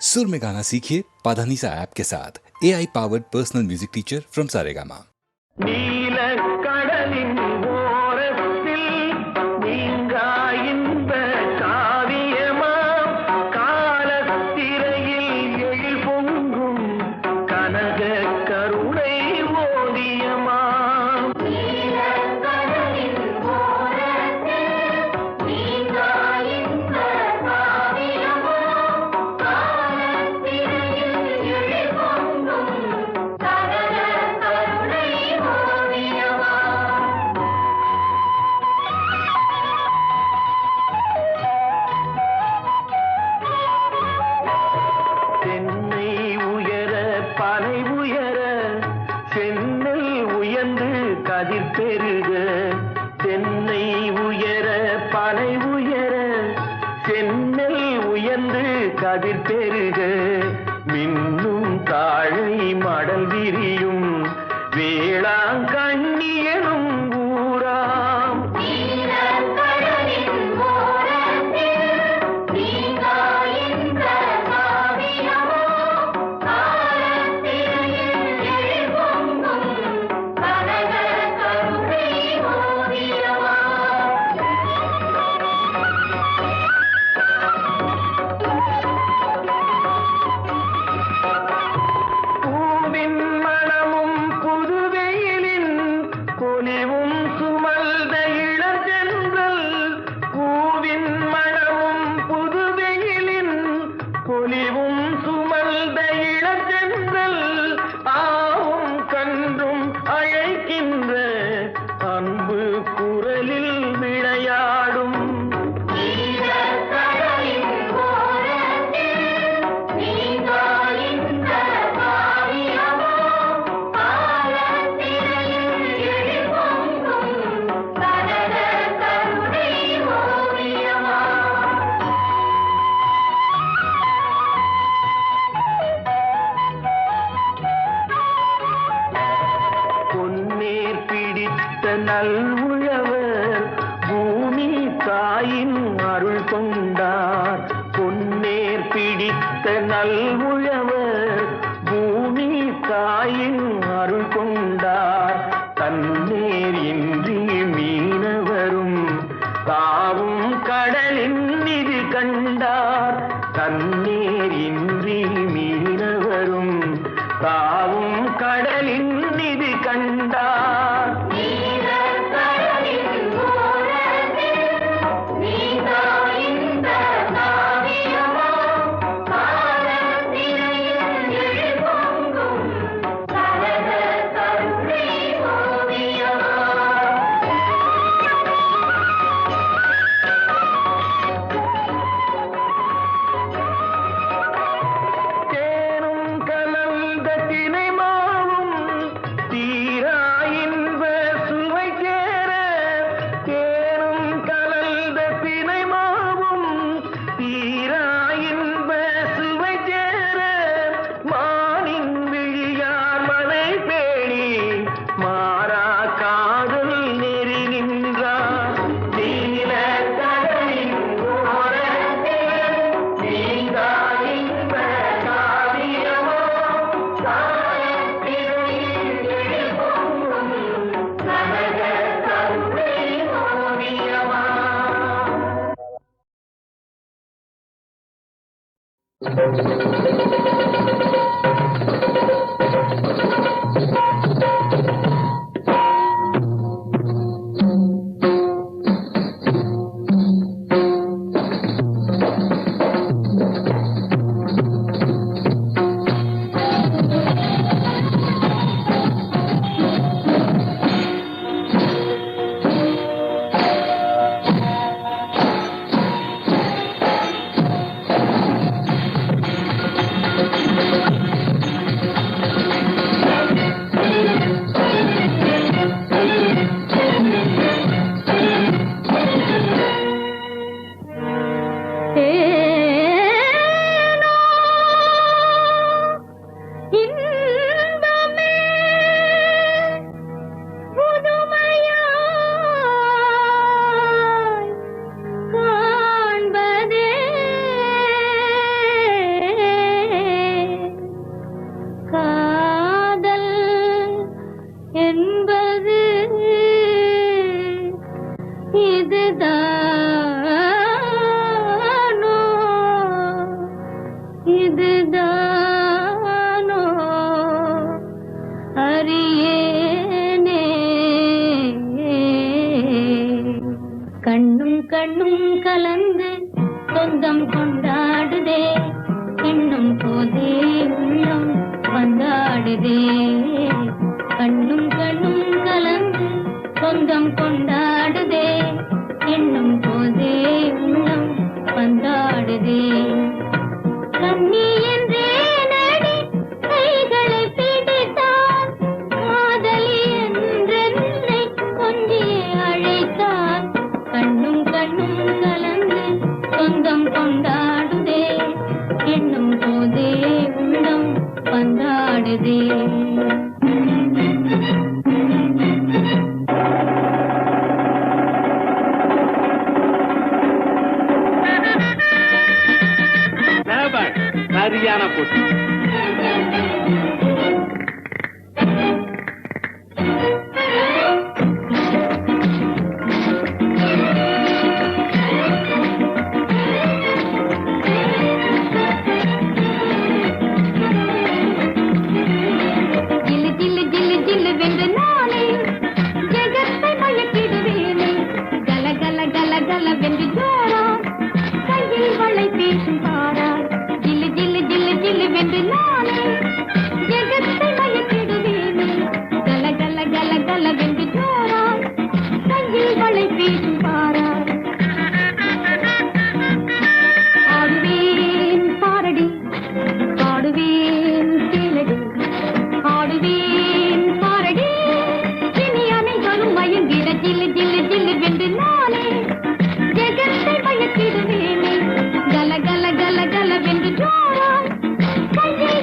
सुर में गाना सीखिए पाधानीसा ऐप के साथ। AI powered personal music teacher from Saregama. கதிர் பெருக மின்னும் தாழை மடல் விரியும் வேளாங்கண்ணி எனும் ஊராம். நல்உழவர் பூமி தாயின் அருள் கொண்டார். பொன்னேர் பிடித்த நல்உழவர் பூமி தாயின் அருள் கொண்டார். தன்னேர் இன்றி மீனவரும் தாவும் கடலின் நிதி கண்டார். தன்னேர் இன்றி மீனவரும் தாவும் கடலின் நிதி கண்டார். இதுதானோ அறியேனே கண்ணும் கண்ணும் கலந்து சொந்தம் கொண்டாடுதே எண்ணும் போதே உள்ளம் வந்தாடுதே கண்ணும் கண்ணும் கலந்து சொந்தம் கொண்டாடுதே எண்ணும் போதே உள்ளம் வந்தாடுதே கண்ணி என்றே நடி கைகளை பிடித்தான் காதலி என்றென்னை கொஞ்சி அழைத்தான் கண்ணும் கண்ணும் கலந்து சொந்தம் கொண்டாடுதே எண்ணும் போதே உள்ளம் வந்தாடுதே சரியான போட்டி. ஜில்லு ஜில்லு ஜில்லு ஜில்லு வென்று நானே ஜெகத்தை மயக்கிடுவேனே கல கல கல கல வென்று ஜோரா கையில் வளை பேசும் பாரா ஜில்லு ஜில்லு ஜில்லு ஜில்லு வென்று நானே ஜெகத்தை மயக்கிடுவேனே கல கல கல கல வென்று ஜோரா கையில் வளை பேசும் பாரா ஆடுவேன் பாரடி பாடுவேன் கேளடி ஆடுவேன் பாரடி இனி அனைவரும் மயங்கிட ஜில்லு ஜில்லு ஜில்லு வென்று நானே ஜெகத்தை மயக்கிடுவேனே கல கல கல கல வென்று ஜோரா கையில்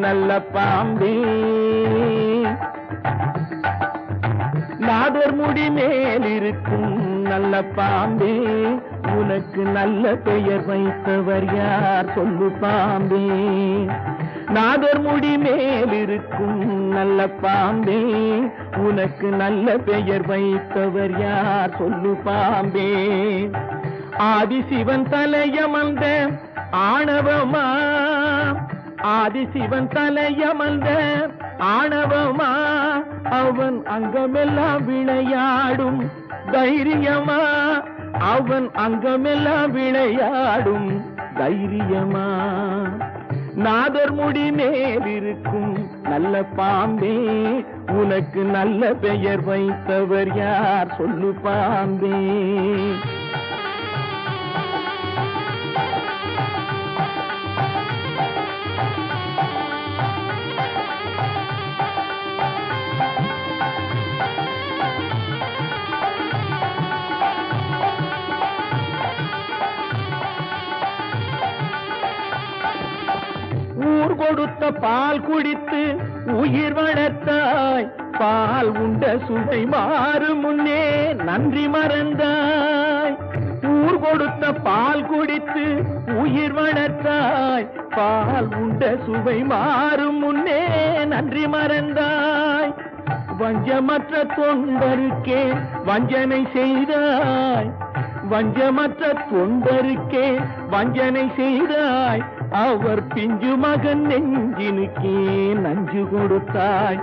நல்ல பாம்பே நாதர் முடி மேல் இருக்கும் நல்ல பாம்பே உனக்கு நல்ல பெயர் வைத்தவர் யார் சொல்லு பாம்பே நாதர் முடி மேல் இருக்கும் நல்ல பாம்பே உனக்கு நல்ல பெயர் வைத்தவர் யார் சொல்லு பாம்பே ஆதிசிவன் தலையமர்ந்த ஆணவமா ஆதிசிவன் தலையமர்ந்த ஆணவமா அவன் அங்கமெல்லாம் விளையாடும் தைரியமா அவன் அங்கமெல்லாம் விளையாடும் தைரியமா நாதர் முடி மேல் இருக்கும் நல்ல பாம்பே உனக்கு நல்ல பெயர் வைத்தவர் யார் சொல்லு பாம்பே ஊர் கொடுத்த பால் குடித்து உயிர் வளர்த்தாய் பால் உண்ட சுவை மாறும் முன்னே நன்றி மறந்தாய் ஊர் கொடுத்த பால் குடித்து உயிர் வளர்த்தாய் பால் உண்ட சுவை மாறும் முன்னே நன்றி மறந்தாய் வஞ்சமற்ற தொண்டருக்கே வஞ்சனை செய்தாய் வஞ்சமற்ற தொண்டருக்கே வஞ்சனை செய்தாய் அவர் பிஞ்சு மகன் நெஞ்சினுக்கே நஞ்சு கொடுத்தாய்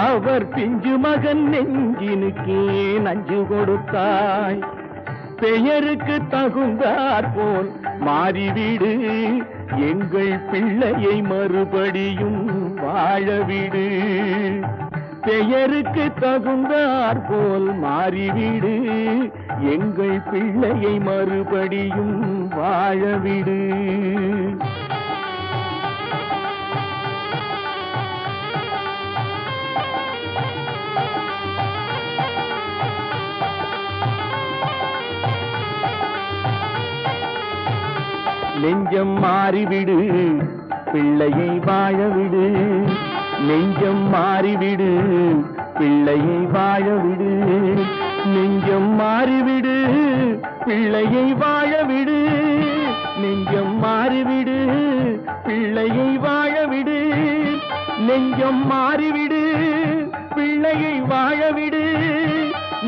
அவர் பிஞ்சு மகன் நெஞ்சினுக்கே நஞ்சு கொடுத்தாய் பெயருக்கு தகுந்தாற் போல் மாறிவிடு எங்கள் பிள்ளையை மறுபடியும் வாழவிடு பெயருக்கு தகுந்தாற் போல் மாறிவிடு எங்கள் பிள்ளையை மறுபடியும் வாழவிடு நெஞ்சம் மாறிவிடு பிள்ளையை வாழவிடு நெஞ்சம் மாறிவிடு பிள்ளையை வாழவிடு நெஞ்சம் மாறிவிடு பிள்ளையை வாழவிடு நெஞ்சம் மாறிவிடு பிள்ளையை வாழவிடு நெஞ்சம் மாறிவிடு பிள்ளையை வாழவிடு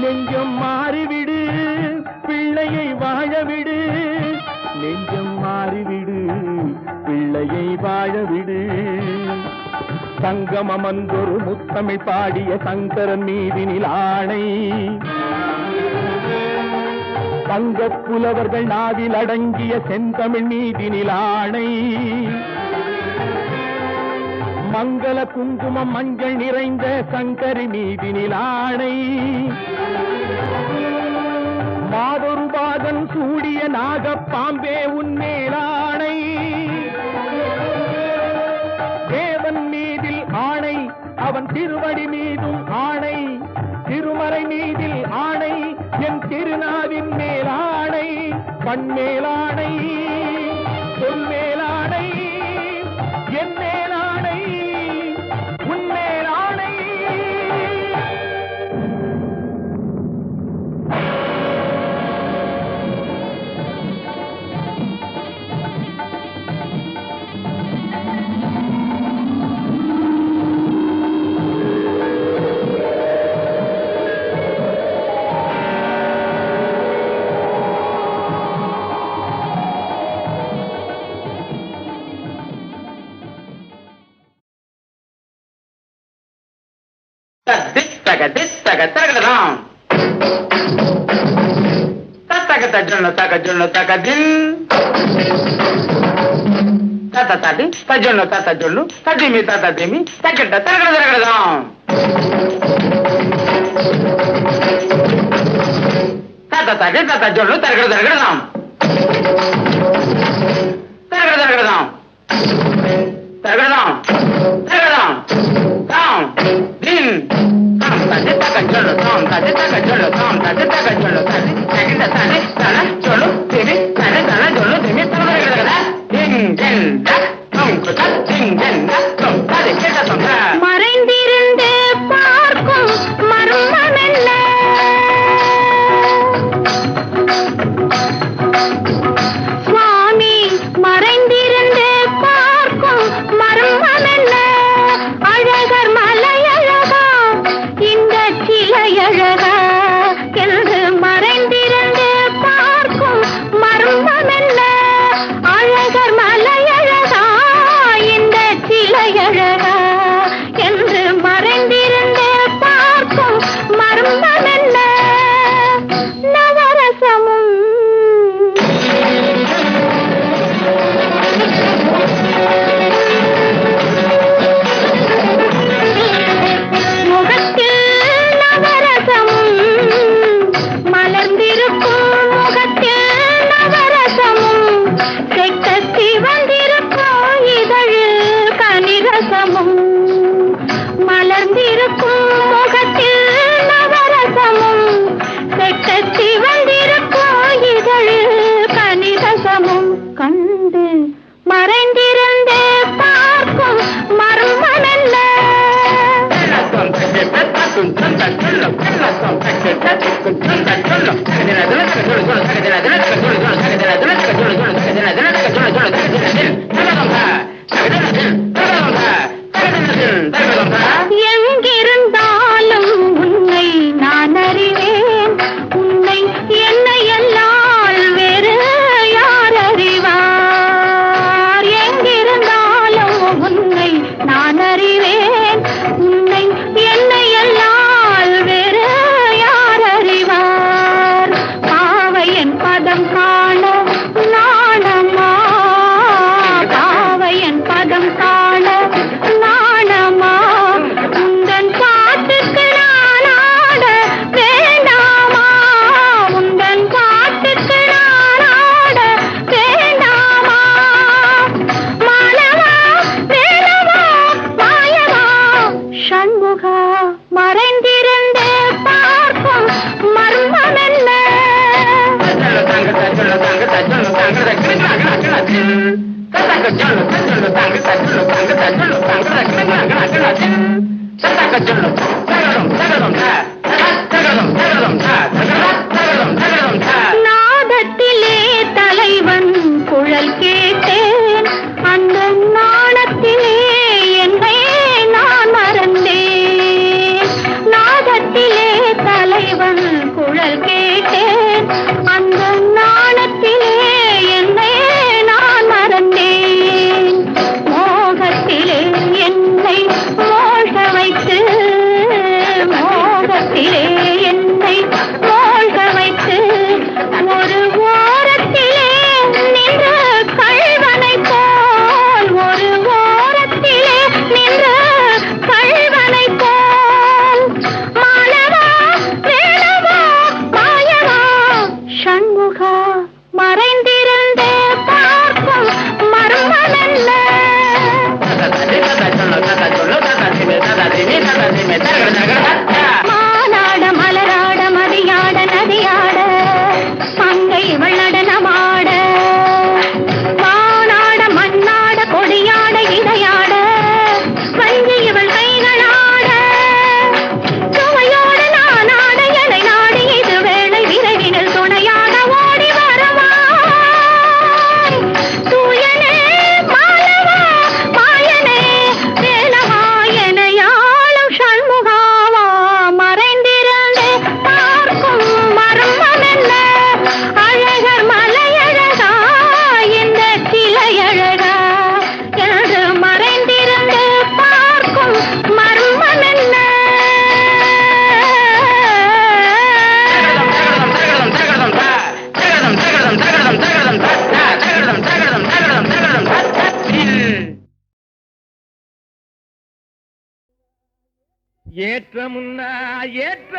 நெஞ்சம் மாறிவிடு பிள்ளையை வாழவிடு நெஞ்சம் மாறிவிடு பிள்ளையை வாழவிடு சங்கம் அமர்ந்தொரு முத்தமிழ் பாடிய சங்கரன் மீதினில் ஆணை தங்கப் புலவர்கள் நாவில் அடங்கிய செந்தமிழ் மீதினில் ஆணை மங்கள குங்குமம் மஞ்சள் நிறைந்த சங்கரி மீதினில் ஆணை மாதொரு பாதன் சூடிய நாகப்பாம்பே உன்மேலாணை தேவன் மீதில் ஆணை அவன் திருவடி மீதும் ஆணை திருமறை மீதில் ஆணை என் திருநாவின் மேலாணை கண்மேலாணை பொன்மேலாணை என் மேலாணை உன்மேலாணை நாதத்திலே தலைவன் குழல் கேட்டேன், அந்த நாணத்திலே என்னை நான் மறந்தேன். நாதத்திலே தலைவன் குழல் கேட்டேன், அந்த நாணத்திலே என்னை நான் மறந்தேன். மோகத்திலே என்னை மோக வைத்து, மோகத்திலே என்னை மோக வைத்து, ஒரு ஓரத்திலே நின்ற கள்வனை போல், ஒரு ஓரத்திலே நின்ற கள்வனை போல், மாலவா வேலவா மாயவா சண்முகா மறைந்திருந்தே பார்க்கும் மர்மமென்ன? மானாட மலராட மதியாட நதியாட மங்கை வெள்ளடனமாட, வானாட மண்ணாட கொடியாட இடையாட வஞ்சி இவள் கைகளாட, சுவையோடு நானாட எனை நாடி இது வேளை விரைவினில் துணையாக ஓடி வருவாய். தூயனே மாலவா மாயனே வேலவா எனையாளும் சண்முகாவா மறைந்திருந்தே பார்க்கும் மர்மம் என்ன? அழகர் மலையழகா இந்த கிளையழகா என்று மறைந்திருந்தே பார்க்கும் மர்மம் என்ன? ஏற்றமுன்னா ஏற்ற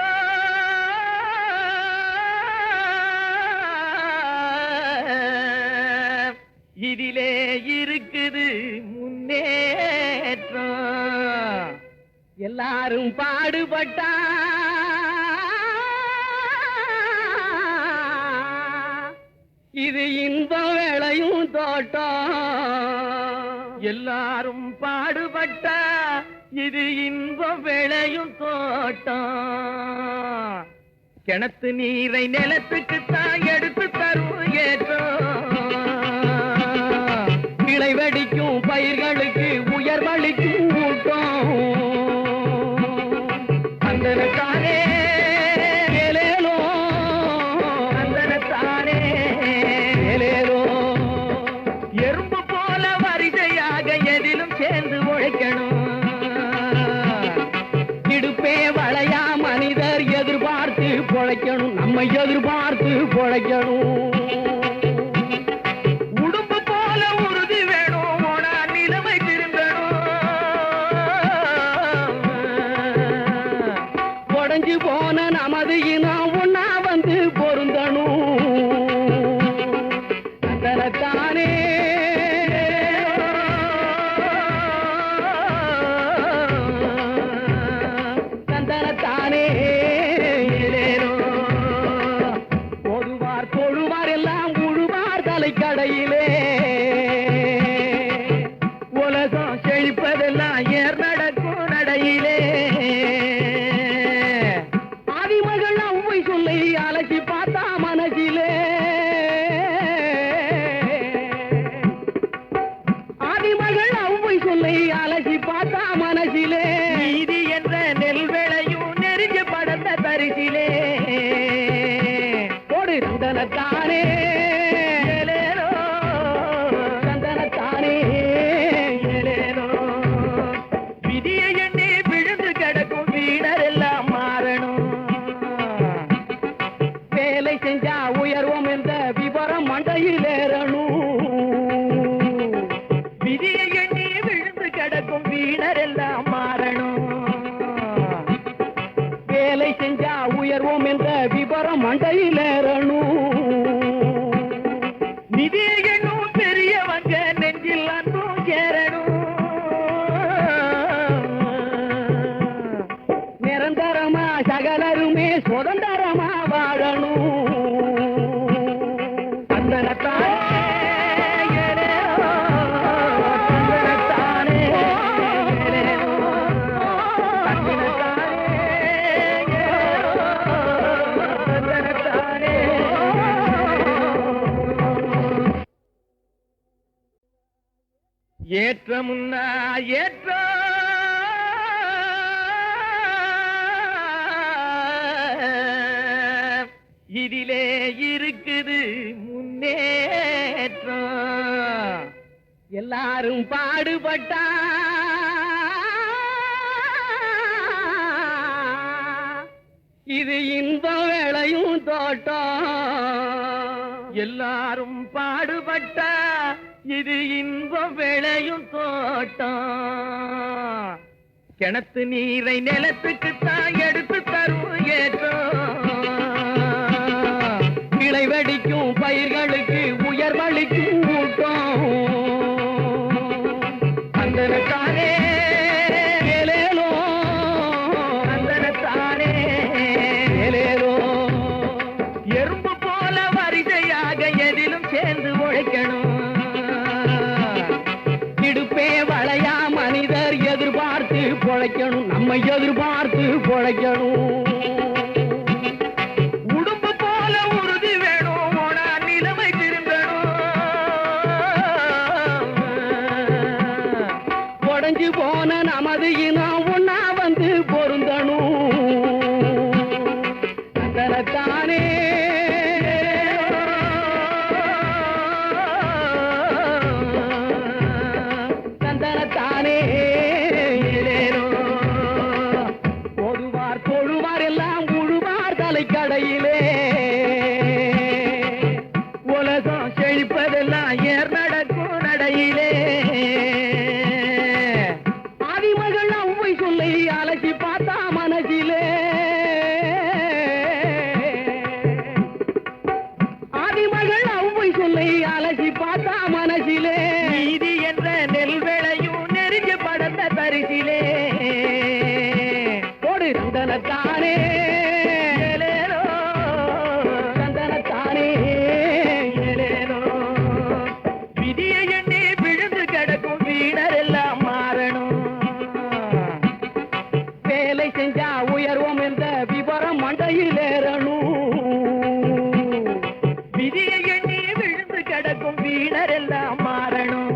இதிலே இருக்குது முன்னேற்றம். எல்லாரும் பாடுபட்டா இது இன்பம் விளையும் தோட்டம். எல்லாரும் பாடுபட்டா இது இன்பம் விளையும் தோட்டம். கிணத்து நீரை நிலத்துக்குத்தான் எடுத்து தரும் ஏற்றம். கிளை வெடிக்கும் பயிர்களுக்கு உயர்வளிக்கும் ஊட்டம். அந்தனத்தானே ஏலேலோ, அந்தனத்தானே ஏலேலோ. எறும்பு போல வரிசையாக எதிலும் சேர்ந்து உழைக்கணும். இடுப்பே வளையா மனிதர் எதிர்பார்த்து பொழைக்கணும், நம்ம எதிர்பார்த்து பொழைக்கணும். உடும்பு போல உறுதி வேணும், ஓனா நிலைமை திரும்பணும். உடைஞ்சு போன நமது இனம் ஒன்னா வந்து பொருந்தணும். அந்தனத்தானே தானே பொதுவார் தொழுவார் எல்லாம் உழுவார் தலைக்கடையிலே. உலகம் செழிப்பதெல்லாம் ஏர் நடக்கும் நடையிலே. ஆதிமகள் அவ்வை சொல்லி அலசி பார்த்தா மனசிலே. ஆதிமகள் அவ்வை சொல்லி அலசி பார்த்தா மனசிலே. நீதி என்ற நெல் விளையும் நெருங்க படந்த பரிசிலே. கொடு தந்தனத்தானே ஏலேலோ, தந்தனத்தானே ஏலேலோ. விதியை எண்ணி விழுந்து கிடக்கும் வீணர் எல்லாம் மாறணும். வேலை செஞ்சா உயர்வோம் என்ற விவரம் மண்டையில் ஏறணும். விதியை எண்ணி விழுந்து கிடக்கும் வீணர் எல்லாம் மாறணும். ஏற்றமுன்னா ஏற்றம் இதிலே இருக்குது முன்னேற்றம் எல்லாரும் பாடுபட்டா இது இன்பம் விளையும் தோட்டம் எல்லாரும் பாடுபட்டா இது இன்பம் விளையும் தோட்டம் கிணத்து நீரை நிலத்துக்கு தான் எடுத்து தரும் ஏற்றம் கிளை வெடிக்கும் பயிர்களுக்கு உயர்வளிக்கும் ஊட்டம் அந்தனத்தானே ஏலேலோ அந்தனத்தானே ஏலேலோ எறும்பு போல வரிசையாக எதிலும் சேர்ந்து உழைக்கணும் இடுப்பே வளையா மனிதர் எதிர்பார்த்து பொழைக்கணும் நம்ம எதிர்பார்த்து பொழைக்கணும் உடும்பு போல உறுதி வேணும் ஓனா நிலைமை திரும்பணும் உடைஞ்சு போன நமது இனம் ஒன்னா வந்து பொருந்தணும் தனத்தானே தந்தனத்தானே பொதுவார் தொழுவார் எல்லாம் உழுவார் தலைக்கடையிலே உலகம் செழிப்பதெல்லாம் ஏர் நடக்கும் நடையிலே ஆதிமகள் அவ்வை சொல்லை அலசி பார்த்தா மனசிலே ஆதிமகள் அவ்வை சொல்லை அலசி பார்த்தா மனசிலே நீதி என்ற நெல் விளையும் நெருங்கி படந்த பரிசிலே போடு தந்தனத்தானே ஏலேலோ தந்தனத்தானே ஏலேலோ விதியை எண்ணி விழுந்து கிடக்கும் வீணர் எல்லாம் மாறணும் வேலை செஞ்சா உயர்வோம் என்ற விவரம் மண்டையில் ஏறணும் விதியை எண்ணி விழுந்து கிடக்கும் வீணர் எல்லாம் மாறணும்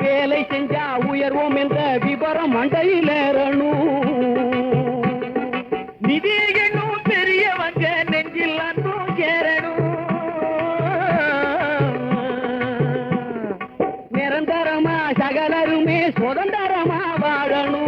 வேலை செஞ்சா உயர்வோம் என்ற விவரம் மண்டையில் ஏறணும் நிதியை எண்ணும் பெரியவங்க நெஞ்சில் அன்பும் சேரணும் நிரந்தரமா சகலருமே சுதந்திரமா வாழணும்